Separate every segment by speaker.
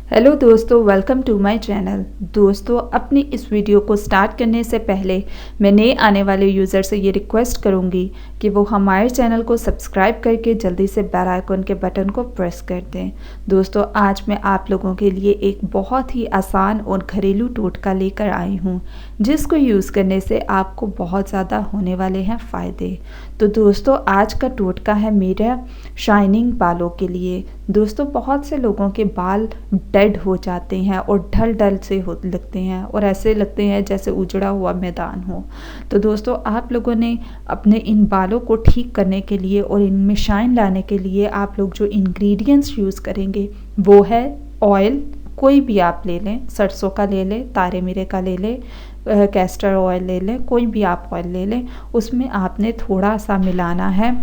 Speaker 1: Hello दोस्तों, welcome to my channel. दोस्तों, अपनी इस वीडियो को स्टार्ट करने से पहले मैं नए आने वाले यूज़र से ये रिक्वेस्ट करूँगी कि वो हमारे चैनल को सब्सक्राइब करके जल्दी से बेल आइकन के बटन को प्रेस कर दें। दोस्तों, आज मैं आप लोगों के लिए एक बहुत ही आसान और घरेलू टोटका लेकर आई हूँ, जिसको यूज़ करने से आपको बहुत ज़्यादा होने वाले हैं फ़ायदे। तो दोस्तों, आज का टोटका है मेरा शाइनिंग बालों के लिए। दोस्तों, बहुत से लोगों के बाल डेड हो जाते हैं और ढल ढल से हो लगते हैं और ऐसे लगते हैं जैसे उजड़ा हुआ मैदान हो। तो दोस्तों, आप लोगों ने अपने इन बालों को ठीक करने के लिए और इनमें शाइन लाने के लिए आप लोग जो इंग्रेडिएंट्स यूज़ करेंगे वो है ऑयल। कोई भी आप ले लें, सरसों का ले लें, तारे मीरे का ले लें, कैस्टर ऑयल ले लें, कोई भी आप ऑयल ले लें। उसमें आपने थोड़ा सा मिलाना है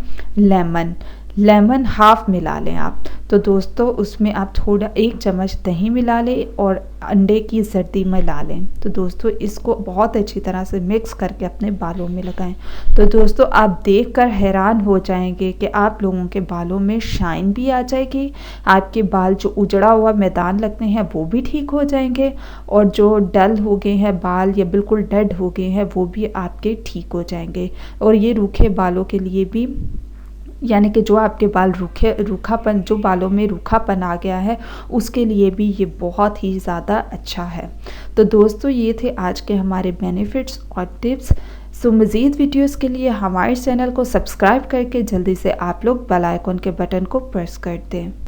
Speaker 1: लेमन हाफ मिला लें आप। तो दोस्तों, उसमें आप थोड़ा 1 चम्मच दही मिला लें और अंडे की जर्दी मिला लें। तो दोस्तों, इसको बहुत अच्छी तरह से मिक्स करके अपने बालों में लगाएं। तो दोस्तों, आप देखकर हैरान हो जाएंगे कि आप लोगों के बालों में शाइन भी आ जाएगी, आपके बाल जो उजड़ा हुआ मैदान लगते हैं वो भी ठीक हो जाएंगे, और जो डल हो गए हैं बाल या बिल्कुल डेड हो गए हैं वो भी आपके ठीक हो जाएंगे। और ये रूखे बालों के लिए भी, यानी कि जो आपके बाल रूखापन, जो बालों में रूखापन आ गया है, उसके लिए भी ये बहुत ही ज़्यादा अच्छा है। तो दोस्तों, ये थे आज के हमारे बेनिफिट्स और टिप्स। सो मज़ीद वीडियोस के लिए हमारे चैनल को सब्सक्राइब करके जल्दी से आप लोग बेल आइकन के बटन को प्रेस कर दें।